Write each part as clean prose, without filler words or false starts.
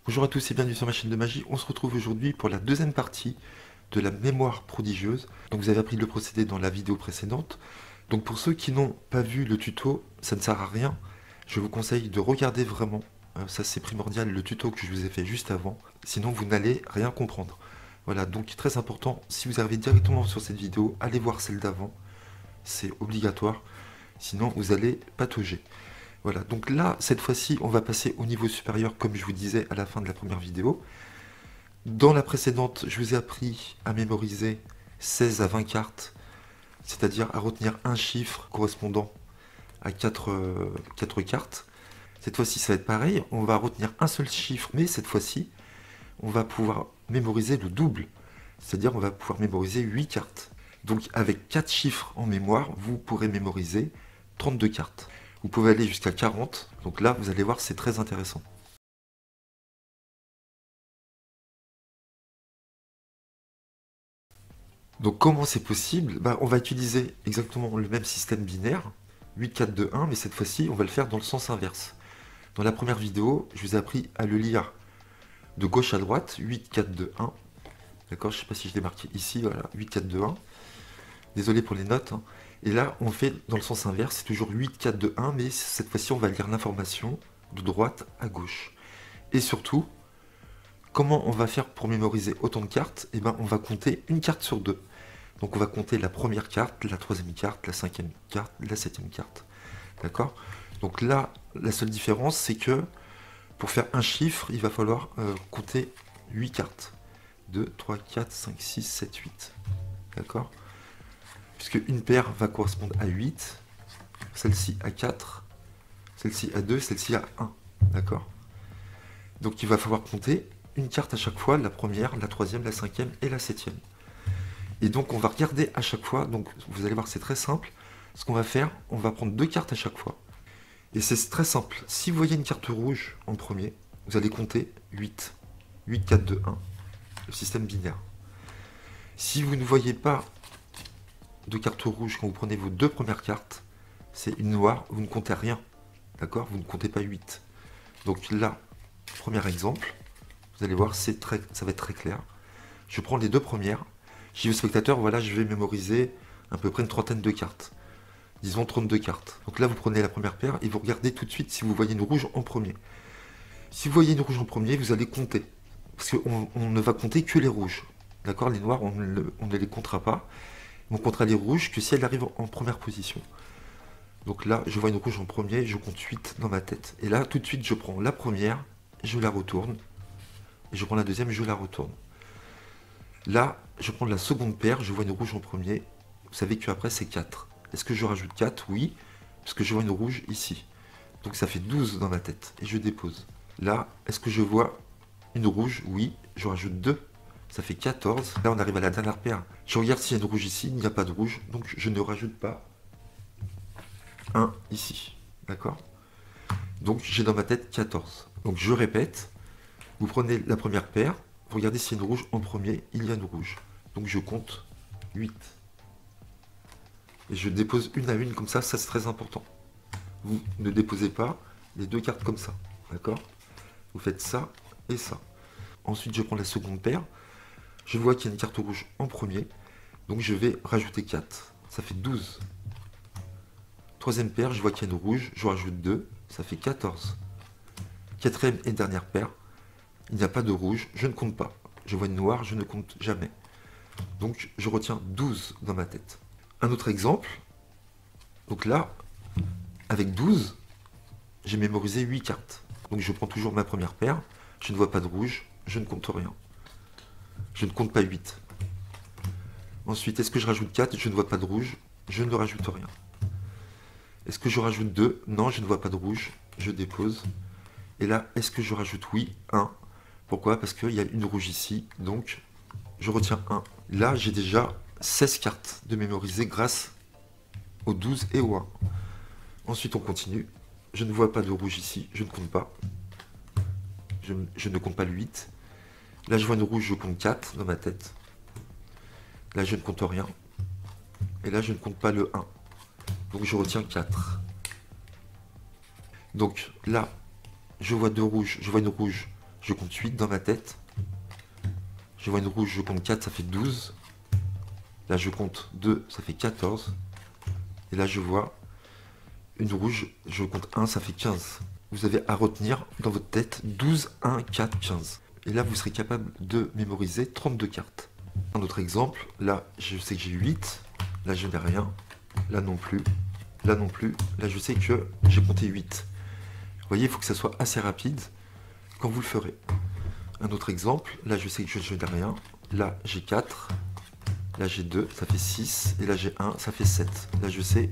Bonjour à tous et bienvenue sur ma chaîne de magie. On se retrouve aujourd'hui pour la deuxième partie de la mémoire prodigieuse. Donc vous avez appris le procédé dans la vidéo précédente. Donc pour ceux qui n'ont pas vu le tuto, ça ne sert à rien. Je vous conseille de regarder vraiment, ça c'est primordial, le tuto que je vous ai fait juste avant. Sinon vous n'allez rien comprendre. Voilà, donc très important, si vous arrivez directement sur cette vidéo, allez voir celle d'avant. C'est obligatoire, sinon vous allez patauger. Voilà, donc là, cette fois-ci, on va passer au niveau supérieur, comme je vous disais à la fin de la première vidéo. Dans la précédente, je vous ai appris à mémoriser 16 à 20 cartes, c'est-à-dire à retenir un chiffre correspondant à 4 cartes. Cette fois-ci, ça va être pareil, on va retenir un seul chiffre, mais cette fois-ci, on va pouvoir mémoriser le double, c'est-à-dire on va pouvoir mémoriser 8 cartes. Donc avec 4 chiffres en mémoire, vous pourrez mémoriser 32 cartes. Vous pouvez aller jusqu'à 40, donc là vous allez voir c'est très intéressant. Donc comment c'est possible? On va utiliser exactement le même système binaire, 8, 4, 2, 1, mais cette fois-ci on va le faire dans le sens inverse. Dans la première vidéo, je vous ai appris à le lire de gauche à droite, 8, 4, 2, 1. D'accord, je ne sais pas si je l'ai marqué ici, voilà, 8, 4, 2, 1. Désolé pour les notes. Et là, on fait dans le sens inverse, c'est toujours 8, 4, 2, 1, mais cette fois-ci, on va lire l'information de droite à gauche. Et surtout, comment on va faire pour mémoriser autant de cartes? Eh bien, on va compter une carte sur deux. Donc, on va compter la première carte, la troisième carte, la cinquième carte, la septième carte. D'accord? Donc là, la seule différence, c'est que pour faire un chiffre, il va falloir compter 8 cartes. 2, 3, 4, 5, 6, 7, 8. D'accord? Puisque une paire va correspondre à 8, celle-ci à 4, celle-ci à 2, celle-ci à 1. D'accord? Donc il va falloir compter une carte à chaque fois, la première, la troisième, la cinquième et la septième. Et donc on va regarder à chaque fois, donc vous allez voir c'est très simple. Ce qu'on va faire, on va prendre 2 cartes à chaque fois. Et c'est très simple. Si vous voyez une carte rouge en premier, vous allez compter 8. 8, 4, 2, 1. Le système binaire. Si vous ne voyez pas de carte rouge quand vous prenez vos 2 premières cartes, c'est une noire, vous ne comptez rien. D'accord? Vous ne comptez pas 8. Donc là, premier exemple, vous allez voir, ça va être très clair. Je prends les 2 premières. Je dis au spectateur, voilà, je vais mémoriser à peu près une trentaine de cartes. Disons 32 cartes. Donc là, vous prenez la première paire et vous regardez tout de suite si vous voyez une rouge en premier. Si vous voyez une rouge en premier, vous allez compter. Parce qu'on ne va compter que les rouges. D'accord? Les noirs, on ne les comptera pas. On comptera les rouges que si elles arrivent en première position. Donc là, je vois une rouge en premier, je compte 8 dans ma tête. Et là, tout de suite, je prends la première, je la retourne. Et je prends la deuxième, je la retourne. Là, je prends la seconde paire, je vois une rouge en premier. Vous savez qu'après, c'est 4. Est-ce que je rajoute 4? Oui, parce que je vois une rouge ici. Donc ça fait 12 dans ma tête. Et je dépose. Là, est-ce que je vois une rouge? Oui, je rajoute 2. Ça fait 14. Là, on arrive à la dernière paire. Je regarde s'il y a une rouge ici. Il n'y a pas de rouge. Donc, je ne rajoute pas 1 ici. D'accord? Donc, j'ai dans ma tête 14. Donc, je répète. Vous prenez la première paire. Vous regardez s'il y a une rouge en premier. Il y a une rouge. Donc, je compte 8. Et je dépose une à une comme ça. Ça, c'est très important. Vous ne déposez pas les 2 cartes comme ça. D'accord? Vous faites ça et ça. Ensuite, je prends la seconde paire. Je vois qu'il y a une carte rouge en premier. Donc, je vais rajouter 4. Ça fait 12. Troisième paire, je vois qu'il y a une rouge. Je rajoute 2. Ça fait 14. Quatrième et dernière paire. Il n'y a pas de rouge. Je ne compte pas. Je vois une noire. Je ne compte jamais. Donc, je retiens 12 dans ma tête. Un autre exemple. Donc là, avec 12, j'ai mémorisé 8 cartes. Donc, je prends toujours ma première paire. Je ne vois pas de rouge. Je ne compte rien. Je ne compte pas 8. Ensuite, est-ce que je rajoute 4? Je ne vois pas de rouge. Je ne rajoute rien. Est-ce que je rajoute 2? Non, je ne vois pas de rouge. Je dépose. Et là, est-ce que je rajoute oui? 1. Pourquoi? Parce qu'il y a une rouge ici. Donc, je retiens 1. Là, j'ai déjà 16 cartes de mémoriser grâce aux 12 et au 1. Ensuite, on continue. Je ne vois pas de rouge ici. Je ne compte pas. Je ne compte pas le 8. Là, je vois une rouge. Je compte 4 dans ma tête. Là, je ne compte rien. Et là, je ne compte pas le 1. Donc, je retiens 4. Donc, là, je vois 2 rouges. Je vois une rouge. je compte 8 dans ma tête. Je vois une rouge, je compte 4, ça fait 12. Là, je compte 2, ça fait 14. Et là, je vois une rouge, je compte 1, ça fait 15. Vous avez à retenir dans votre tête 12, 1, 4, 15. Et là, vous serez capable de mémoriser 32 cartes. Un autre exemple, là, je sais que j'ai 8. Là, je n'ai rien. Là non plus. Là non plus. Là, je sais que j'ai compté 8. Vous voyez, il faut que ça soit assez rapide quand vous le ferez. Un autre exemple, là, je sais que je n'ai rien. Là, j'ai 4. Là, j'ai 2, ça fait 6. Et là, j'ai 1, ça fait 7. Là, je sais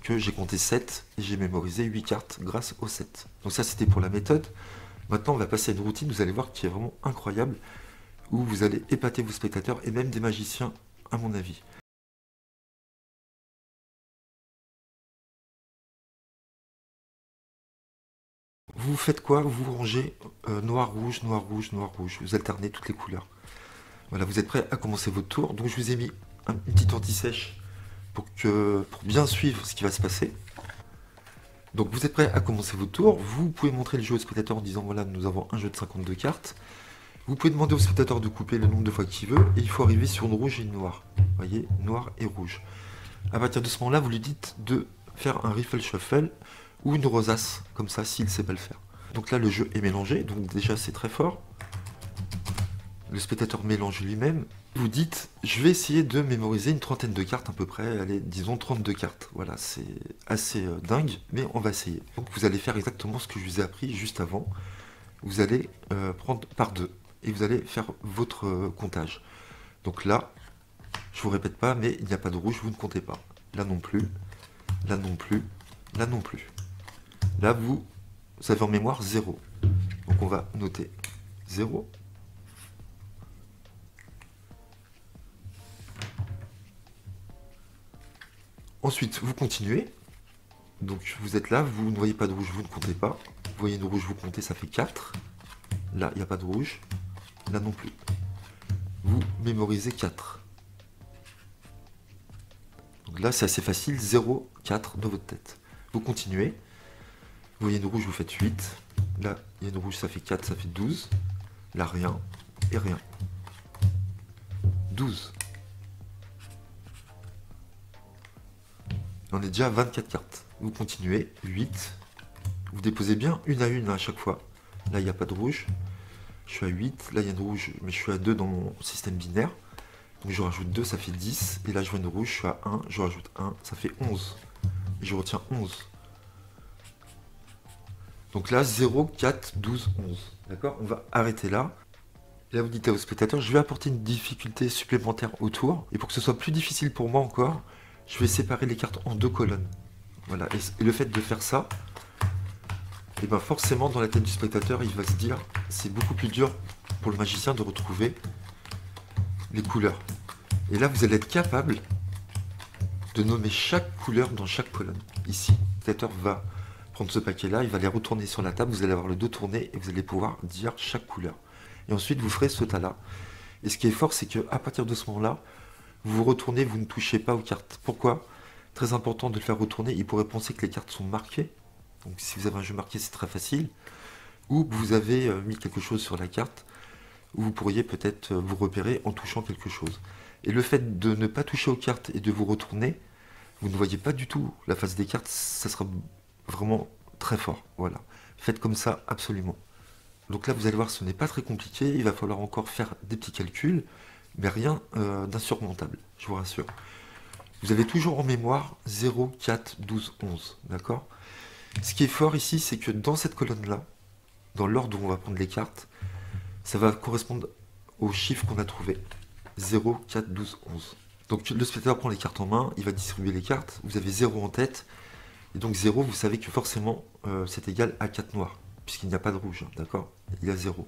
que j'ai compté 7 et j'ai mémorisé 8 cartes grâce au 7. Donc ça, c'était pour la méthode. Maintenant, on va passer à une routine, vous allez voir, qui est vraiment incroyable, où vous allez épater vos spectateurs et même des magiciens, à mon avis. Vous faites quoi? Vous rangez noir, rouge, noir, rouge, noir, rouge. Vous alternez toutes les couleurs. Voilà, vous êtes prêts à commencer votre tour. Donc je vous ai mis une petite anti-sèche pour bien suivre ce qui va se passer. Donc vous êtes prêts à commencer votre tour. Vous pouvez montrer le jeu au spectateur en disant voilà, nous avons un jeu de 52 cartes. Vous pouvez demander au spectateur de couper le nombre de fois qu'il veut. Et il faut arriver sur une rouge et une noire. Vous voyez, noir et rouge. À partir de ce moment-là, vous lui dites de faire un riffle shuffle ou une rosace, comme ça, s'il ne sait pas le faire. Donc là, le jeu est mélangé, donc déjà, c'est très fort. Le spectateur mélange lui-même. Vous dites, je vais essayer de mémoriser une trentaine de cartes à peu près, allez, disons 32 cartes. Voilà, c'est assez dingue, mais on va essayer. Donc vous allez faire exactement ce que je vous ai appris juste avant. Vous allez prendre par 2 et vous allez faire votre comptage. Donc là, je vous répète pas, mais il n'y a pas de rouge, vous ne comptez pas. Là non plus, là non plus, là non plus. Là, vous avez en mémoire 0. Donc on va noter 0. Ensuite, vous continuez. Donc vous êtes là, vous ne voyez pas de rouge, vous ne comptez pas. Vous voyez une rouge, vous comptez, ça fait 4. Là, il n'y a pas de rouge. Là non plus. Vous mémorisez 4. Donc là, c'est assez facile, 0, 4 dans votre tête. Vous continuez. Vous voyez une rouge, vous faites 8. Là, il y a une rouge, ça fait 4, ça fait 12. Là, rien et rien. 12. On est déjà à 24 cartes. Vous continuez, 8. Vous déposez bien une à une à chaque fois. Là, il n'y a pas de rouge. Je suis à 8. Là, il y a une rouge, mais je suis à 2 dans mon système binaire. Donc, je rajoute 2, ça fait 10. Et là, je vois une rouge, je suis à 1. Je rajoute 1, ça fait 11. Et je retiens 11. Donc là, 0, 4, 12, 11. D'accord? On va arrêter là. Et là, vous dites au spectateur, je vais apporter une difficulté supplémentaire au tour. Et pour que ce soit plus difficile pour moi encore, je vais séparer les cartes en 2 colonnes. Voilà. Et le fait de faire ça, et ben forcément, dans la tête du spectateur, il va se dire, c'est beaucoup plus dur pour le magicien de retrouver les couleurs. Et là, vous allez être capable de nommer chaque couleur dans chaque colonne. Ici, le spectateur va prendre ce paquet-là, il va les retourner sur la table, vous allez avoir le dos tourné et vous allez pouvoir dire chaque couleur. Et ensuite, vous ferez ce tas-là. Et ce qui est fort, c'est qu'à partir de ce moment-là, vous vous retournez, vous ne touchez pas aux cartes. Pourquoi? Très important de le faire retourner. Il pourrait penser que les cartes sont marquées. Donc si vous avez un jeu marqué, c'est très facile. Ou vous avez mis quelque chose sur la carte, où vous pourriez peut-être vous repérer en touchant quelque chose. Et le fait de ne pas toucher aux cartes et de vous retourner, vous ne voyez pas du tout la face des cartes, ça sera vraiment très fort. Voilà. Faites comme ça, absolument. Donc là, vous allez voir, ce n'est pas très compliqué. Il va falloir encore faire des petits calculs, mais rien d'insurmontable, je vous rassure. Vous avez toujours en mémoire 0, 4, 12, 11, d'accord? Ce qui est fort ici, c'est que dans cette colonne-là, dans l'ordre où on va prendre les cartes, ça va correspondre aux chiffres qu'on a trouvés. 0, 4, 12, 11. Donc le spectateur prend les cartes en main, il va distribuer les cartes, vous avez 0 en tête, et donc 0, vous savez que forcément, c'est égal à 4 noirs, puisqu'il n'y a pas de rouge, d'accord? Il y a 0.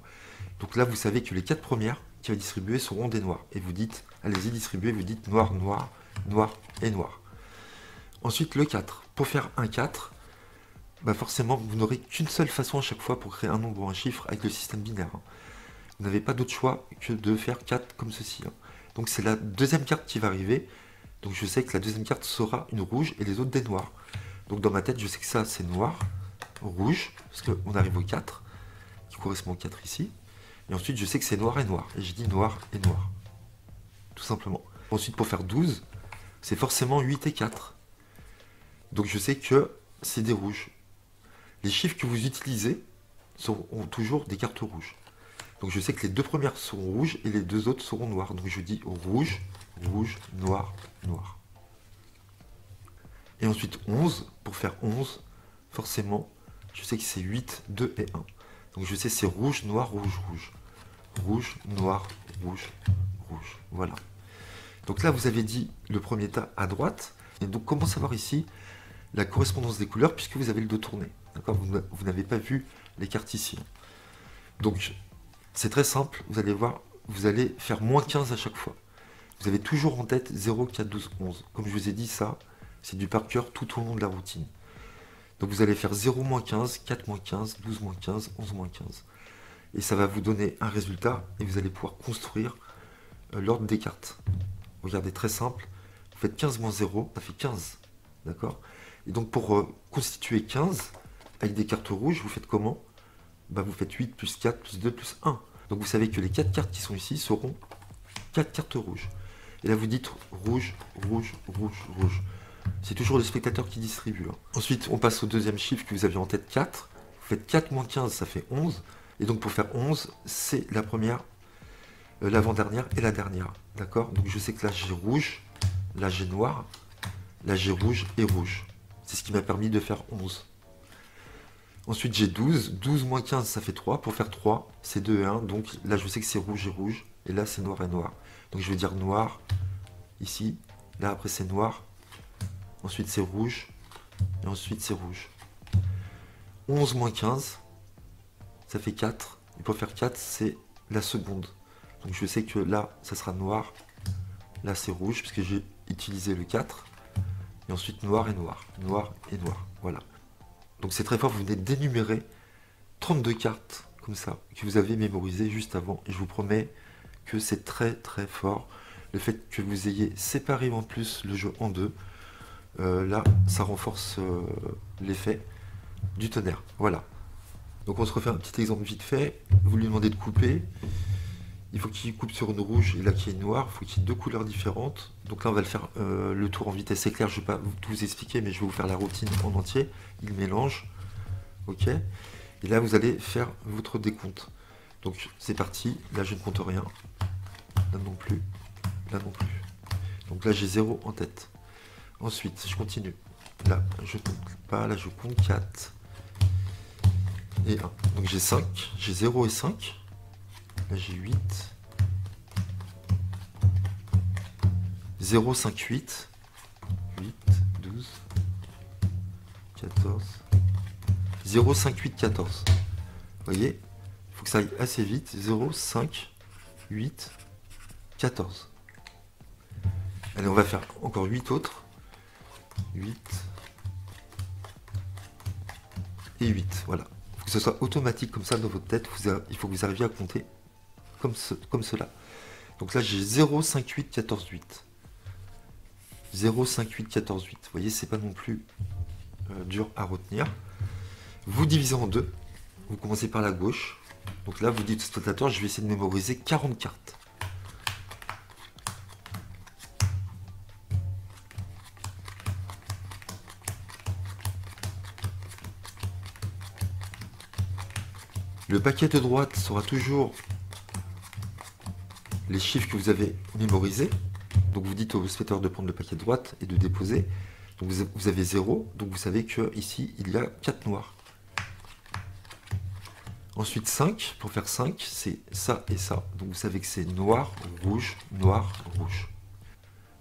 Donc là, vous savez que les 4 premières qui va distribuer seront des noirs. Et vous dites, allez-y, distribuez, vous dites noir, noir, noir et noir. Ensuite, le 4. Pour faire un 4, bah forcément, vous n'aurez qu'une seule façon à chaque fois pour créer un nombre ou un chiffre avec le système binaire. Vous n'avez pas d'autre choix que de faire 4 comme ceci. Donc c'est la deuxième carte qui va arriver. Donc je sais que la deuxième carte sera une rouge et les autres des noirs. Donc dans ma tête, je sais que ça, c'est noir, rouge, parce qu'on arrive au 4, qui correspond au 4 ici. Et ensuite, je sais que c'est noir et noir. Et je dis noir et noir. Tout simplement. Ensuite, pour faire 12, c'est forcément 8 et 4. Donc je sais que c'est des rouges. Les chiffres que vous utilisez ont toujours des cartes rouges. Donc je sais que les deux premières seront rouges et les deux autres seront noires. Donc je dis rouge, rouge, noir, noir. Et ensuite 11, pour faire 11, forcément, je sais que c'est 8, 2 et 1. Donc je sais c'est rouge, noir, rouge, rouge. Rouge, noir, rouge, rouge. Voilà. Donc là, vous avez dit le premier tas à droite. Et donc comment savoir ici la correspondance des couleurs puisque vous avez le dos tourné. D'accord, vous n'avez pas vu les cartes ici. Donc c'est très simple, vous allez voir, vous allez faire moins 15 à chaque fois. Vous avez toujours en tête 0, 4, 12, 11. Comme je vous ai dit, ça, c'est du par cœur tout au long de la routine. Donc vous allez faire 0, moins 15, 4, moins 15, 12, moins 15, 11, moins 15. Et ça va vous donner un résultat et vous allez pouvoir construire l'ordre des cartes. Regardez, très simple, vous faites 15 moins 0, ça fait 15. D'accord? Et donc pour constituer 15, avec des cartes rouges, vous faites comment? Bah, vous faites 8 plus 4 plus 2 plus 1. Donc vous savez que les 4 cartes qui sont ici seront 4 cartes rouges. Et là vous dites rouge, rouge, rouge, rouge. C'est toujours le spectateur qui distribue. Hein. Ensuite on passe au deuxième chiffre que vous aviez en tête, 4. Vous faites 4 moins 15, ça fait 11. Et donc pour faire 11, c'est la première, l'avant-dernière et la dernière. D'accord? Donc je sais que là j'ai rouge, là j'ai noir, là j'ai rouge et rouge. C'est ce qui m'a permis de faire 11. Ensuite j'ai 12. 12 moins 15, ça fait 3. Pour faire 3, c'est 2 et 1. Donc là je sais que c'est rouge et rouge. Et là c'est noir et noir. Donc je vais dire noir ici. Là après c'est noir. Ensuite c'est rouge. Et ensuite c'est rouge. 11 moins 15, ça fait 4. Et pour faire 4, c'est la seconde. Donc je sais que là, ça sera noir. Là c'est rouge, puisque j'ai utilisé le 4. Et ensuite noir et noir. Noir et noir. Voilà. Donc c'est très fort, vous venez d'énumérer 32 cartes comme ça, que vous avez mémorisées juste avant. Et je vous promets que c'est très très fort. Le fait que vous ayez séparé en plus le jeu en deux, là, ça renforce l'effet du tonnerre. Voilà. Donc on se refait un petit exemple vite fait. Vous lui demandez de couper. Il faut qu'il coupe sur une rouge et là qui est noire. Il faut qu'il y ait deux couleurs différentes. Donc là on va le faire le tour en vitesse éclair. Je ne vais pas tout vous expliquer, mais je vais vous faire la routine en entier. Il mélange. Ok. Et là vous allez faire votre décompte. Donc c'est parti. Là je ne compte rien. Là non plus. Là non plus. Donc là j'ai 0 en tête. Ensuite je continue. Là je compte pas. Là je compte 4. Et 1. Donc j'ai 5. J'ai 0 et 5. Là j'ai 8. 0, 5, 8. 8, 12, 14. 0, 5, 8, 14. Vous voyez, il faut que ça aille assez vite. 0, 5, 8, 14. Allez, on va faire encore 8 autres. 8 et 8. Voilà. Il faut que ce soit automatique comme ça dans votre tête. Il faut que vous arriviez à compter comme cela. Donc là, j'ai 0, 5, 8, 14, 8. 0, 5, 8, 14, 8. Vous voyez, c'est pas non plus dur à retenir. Vous divisez en deux. Vous commencez par la gauche. Donc là, vous dites au spectateur, je vais essayer de mémoriser 40 cartes. Le paquet de droite sera toujours les chiffres que vous avez mémorisés. Donc vous dites au spectateur de prendre le paquet de droite et de déposer. Donc vous avez 0, donc vous savez que ici il y a 4 noirs. Ensuite 5, pour faire 5, c'est ça et ça. Donc vous savez que c'est noir, rouge, noir, rouge.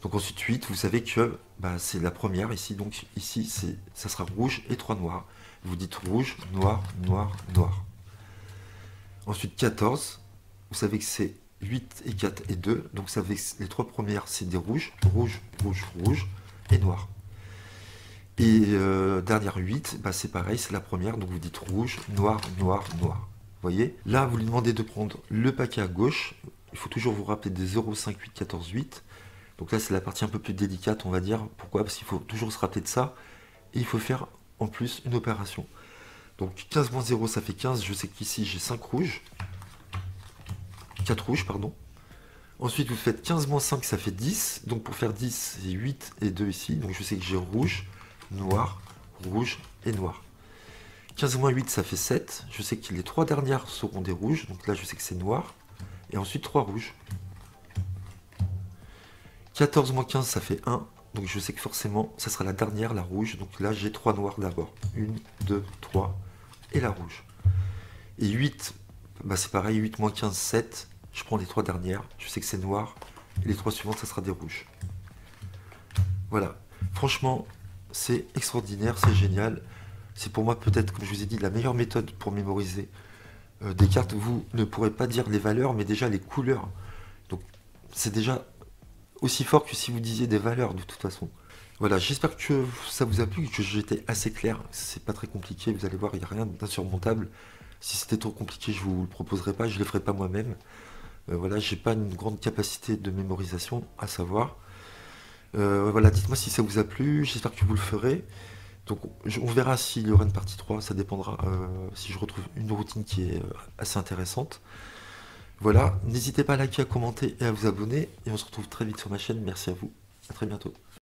Donc ensuite 8, vous savez que c'est la première ici. Donc ici ça sera rouge et 3 noirs. Vous dites rouge, noir, noir, noir. Ensuite 14, vous savez que c'est 8 et 4 et 2. Donc vous savez que les 3 premières c'est des rouges, rouge, rouge, rouge et noir. Et dernière 8, c'est pareil, c'est la première, donc vous dites rouge, noir, noir, noir. Vous voyez? Là, vous lui demandez de prendre le paquet à gauche. Il faut toujours vous rappeler des 0, 5, 8, 14, 8. Donc là, c'est la partie un peu plus délicate, on va dire. Pourquoi? Parce qu'il faut toujours se rappeler de ça. Et il faut faire en plus une opération. Donc 15 moins 0, ça fait 15. Je sais qu'ici, j'ai 5 rouges. 4 rouges, pardon. Ensuite, vous faites 15 moins 5, ça fait 10. Donc pour faire 10, c'est 8 et 2 ici. Donc je sais que j'ai rouge, noir et noir. 15 moins 8, ça fait 7. Je sais que les 3 dernières seront des rouges. Donc là, je sais que c'est noir. Et ensuite, 3 rouges. 14 moins 15, ça fait 1. Donc je sais que forcément, ça sera la dernière, la rouge. Donc là, j'ai 3 noirs d'abord. 1, 2, 3 et la rouge. Et 8, bah c'est pareil, 8 moins 15, 7. Je prends les 3 dernières. Je sais que c'est noir. Et les 3 suivantes, ça sera des rouges. Voilà. Franchement, c'est extraordinaire, c'est génial. C'est pour moi peut-être, comme je vous ai dit, la meilleure méthode pour mémoriser des cartes. Vous ne pourrez pas dire les valeurs, mais déjà les couleurs. Donc c'est déjà aussi fort que si vous disiez des valeurs de toute façon. Voilà, j'espère que ça vous a plu, que j'étais assez clair. C'est pas très compliqué, vous allez voir, il n'y a rien d'insurmontable. Si c'était trop compliqué, je vous le proposerai pas, je ne le ferai pas moi-même. Voilà, j'ai pas une grande capacité de mémorisation, à savoir. Voilà, dites-moi si ça vous a plu, j'espère que vous le ferez. Donc on verra s'il y aura une partie 3, ça dépendra si je retrouve une routine qui est assez intéressante. Voilà, n'hésitez pas à liker, à commenter et à vous abonner. Et on se retrouve très vite sur ma chaîne. Merci à vous, à très bientôt.